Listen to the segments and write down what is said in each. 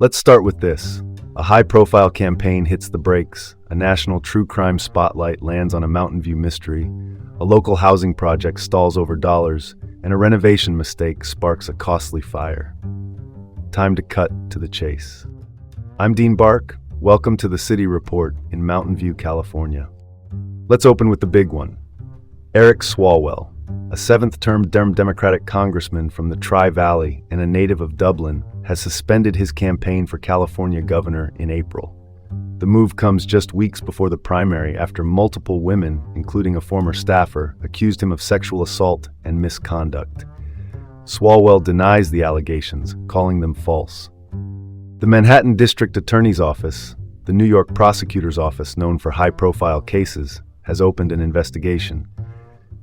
Let's start with this. A high-profile campaign hits the brakes, a national true crime spotlight lands on a Mountain View mystery, a local housing project stalls over dollars, and a renovation mistake sparks a costly fire. Time to cut to the chase. I'm Dean Bark. Welcome to the City Report in Mountain View, California. Let's open with the big one. Eric Swalwell, a seventh-term Democratic congressman from the Tri-Valley and a native of Dublin, has suspended his campaign for California governor in April. The move comes just weeks before the primary after multiple women, including a former staffer, accused him of sexual assault and misconduct. Swalwell denies the allegations, calling them false. The Manhattan District Attorney's Office, the New York Prosecutor's Office known for high-profile cases, has opened an investigation.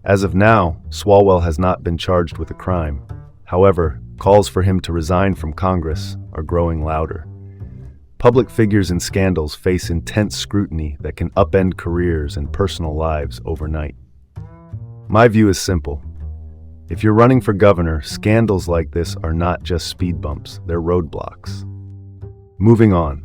As of now, Swalwell has not been charged with a crime. However, calls for him to resign from Congress are growing louder. Public figures in scandals face intense scrutiny that can upend careers and personal lives overnight. My view is simple. If you're running for governor, scandals like this are not just speed bumps, they're roadblocks. Moving on.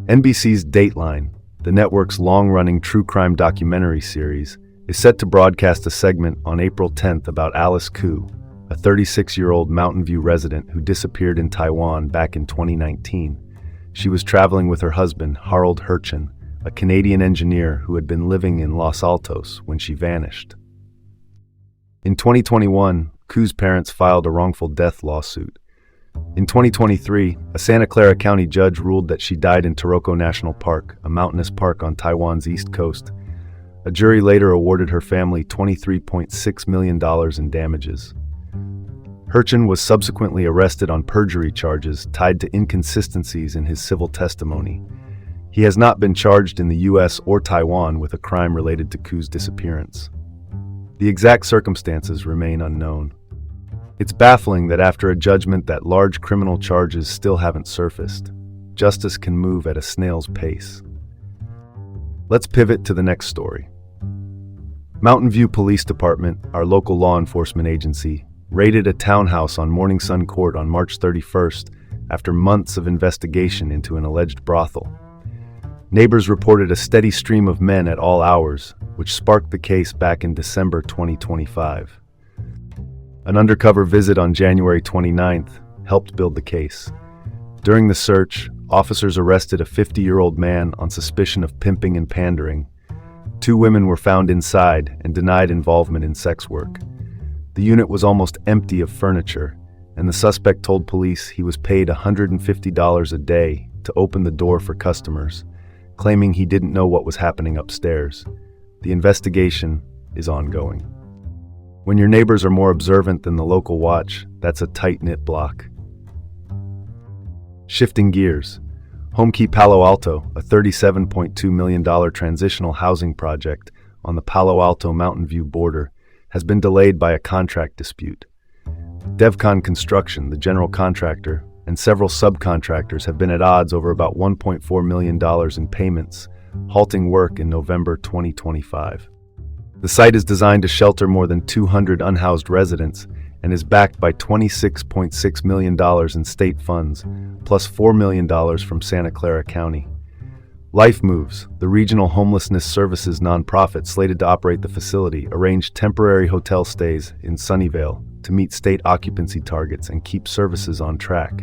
NBC's Dateline, the network's long-running true crime documentary series, is set to broadcast a segment on April 10th about Alice Koo, a 36-year-old Mountain View resident who disappeared in Taiwan back in 2019. She was traveling with her husband, Harold Hurchin, a Canadian engineer who had been living in Los Altos when she vanished. In 2021, Koo's parents filed a wrongful death lawsuit. In 2023, a Santa Clara County judge ruled that she died in Taroko National Park, a mountainous park on Taiwan's east coast. A jury later awarded her family $23.6 million in damages. Hurchin was subsequently arrested on perjury charges tied to inconsistencies in his civil testimony. He has not been charged in the U.S. or Taiwan with a crime related to Koo's disappearance. The exact circumstances remain unknown. It's baffling that after a judgment that large criminal charges still haven't surfaced, justice can move at a snail's pace. Let's pivot to the next story. Mountain View Police Department, our local law enforcement agency, raided a townhouse on Morning Sun Court on March 31st after months of investigation into an alleged brothel. Neighbors reported a steady stream of men at all hours, which sparked the case back in December 2025. An undercover visit on January 29th helped build the case. During the search, officers arrested a 50-year-old man on suspicion of pimping and pandering. 2 women were found inside and denied involvement in sex work. The unit was almost empty of furniture, and the suspect told police he was paid $150 a day to open the door for customers, claiming he didn't know what was happening upstairs. The investigation is ongoing. When your neighbors are more observant than the local watch, that's a tight-knit block. Shifting gears. Homekey Palo Alto, a $37.2 million transitional housing project on the Palo Alto Mountain View border, has been delayed by a contract dispute. DevCon Construction, the general contractor, and several subcontractors have been at odds over about $1.4 million in payments, halting work in November 2025. The site is designed to shelter more than 200 unhoused residents and is backed by $26.6 million in state funds, plus $4 million from Santa Clara County. Life Moves, the regional homelessness services nonprofit slated to operate the facility, arranged temporary hotel stays in Sunnyvale to meet state occupancy targets and keep services on track.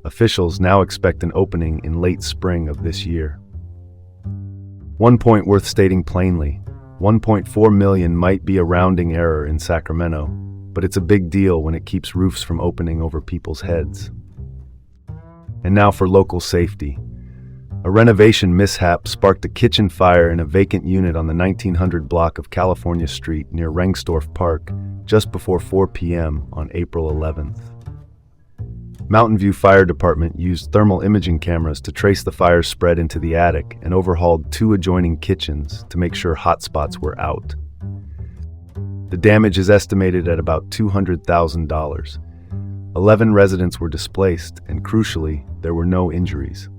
Officials now expect an opening in late spring of this year. One point worth stating plainly, $1.4 million might be a rounding error in Sacramento, but it's a big deal when it keeps roofs from opening over people's heads. And now for local safety. A renovation mishap sparked a kitchen fire in a vacant unit on the 1900 block of California Street near Rengstorff Park just before 4 p.m. on April 11th. Mountain View Fire Department used thermal imaging cameras to trace the fire's spread into the attic and overhauled 2 adjoining kitchens to make sure hotspots were out. The damage is estimated at about $200,000. 11 residents were displaced, and crucially, there were no injuries.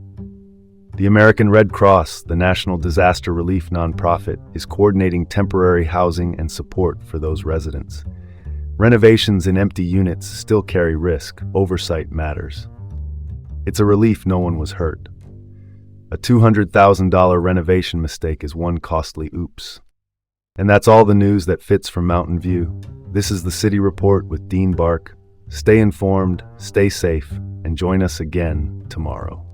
The American Red Cross, the national disaster relief nonprofit, is coordinating temporary housing and support for those residents. Renovations in empty units still carry risk. Oversight matters. It's a relief no one was hurt. A $200,000 renovation mistake is one costly oops. And that's all the news that fits from Mountain View. This is the City Report with Dean Bark. Stay informed, stay safe, and join us again tomorrow.